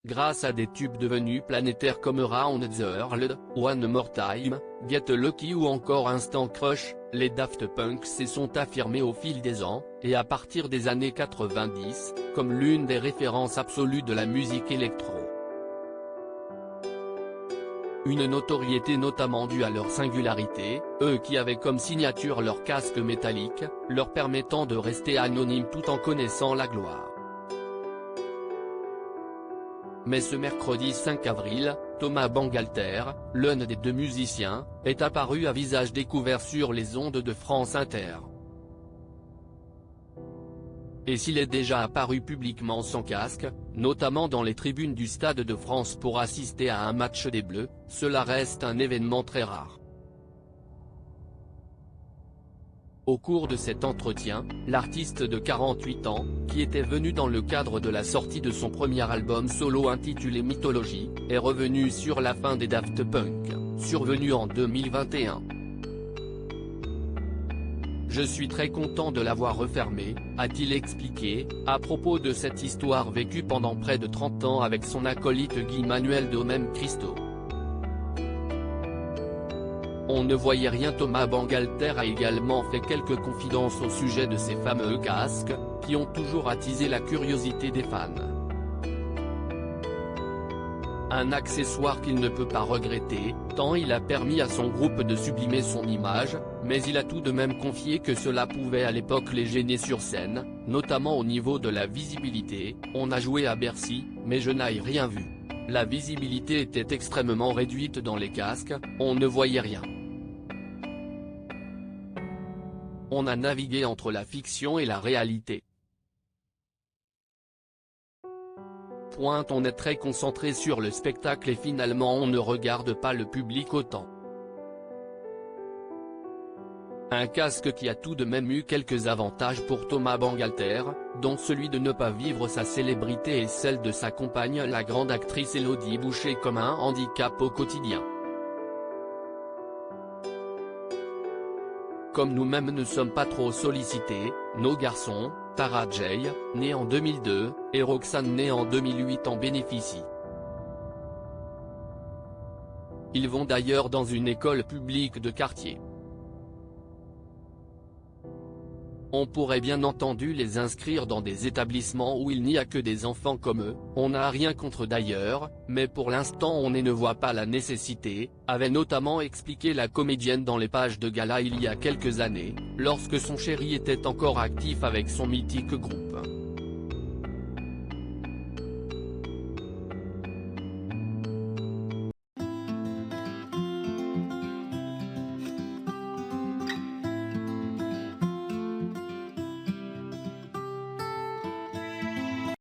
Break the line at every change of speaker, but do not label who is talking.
grâce à des tubes devenus planétaires comme Around the World, One More Time, Get Lucky ou encore Instant Crush, les Daft Punk se sont affirmés au fil des ans, et à partir des années 90, comme l'une des références absolues de la musique électro. Une notoriété notamment due à leur singularité, eux qui avaient comme signature leur casque métallique, leur permettant de rester anonymes tout en connaissant la gloire. Mais ce mercredi 5 avril, Thomas Bangalter, l'un des deux musiciens, est apparu à visage découvert sur les ondes de France Inter. Et s'il est déjà apparu publiquement sans casque, notamment dans les tribunes du Stade de France pour assister à un match des Bleus, cela reste un événement très rare. Au cours de cet entretien, l'artiste de 48 ans, qui était venu dans le cadre de la sortie de son premier album solo intitulé Mythologie, est revenu sur la fin des Daft Punk, survenue en 2021. Je suis très content de l'avoir refermé, a-t-il expliqué, à propos de cette histoire vécue pendant près de 30 ans avec son acolyte Guy-Manuel Domem Christo. On ne voyait rien. Thomas Bangalter a également fait quelques confidences au sujet de ces fameux casques, qui ont toujours attisé la curiosité des fans. Un accessoire qu'il ne peut pas regretter, tant il a permis à son groupe de sublimer son image, mais il a tout de même confié que cela pouvait à l'époque les gêner sur scène, notamment au niveau de la visibilité. On a joué à Bercy, mais je n'ai rien vu. La visibilité était extrêmement réduite dans les casques, on ne voyait rien. On a navigué entre la fiction et la réalité. On est très concentré sur le spectacle et finalement on ne regarde pas le public autant. Un casque qui a tout de même eu quelques avantages pour Thomas Bangalter, dont celui de ne pas vivre sa célébrité et celle de sa compagne la grande actrice Élodie Boucher comme un handicap au quotidien. Comme nous-mêmes ne sommes pas trop sollicités, nos garçons, Tara Jay, née en 2002, et Roxane née en 2008 en bénéficient. Ils vont d'ailleurs dans une école publique de quartier. On pourrait bien entendu les inscrire dans des établissements où il n'y a que des enfants comme eux, on n'a rien contre d'ailleurs, mais pour l'instant on ne voit pas la nécessité, avait notamment expliqué la comédienne dans les pages de gala il y a quelques années, lorsque son chéri était encore actif avec son mythique groupe.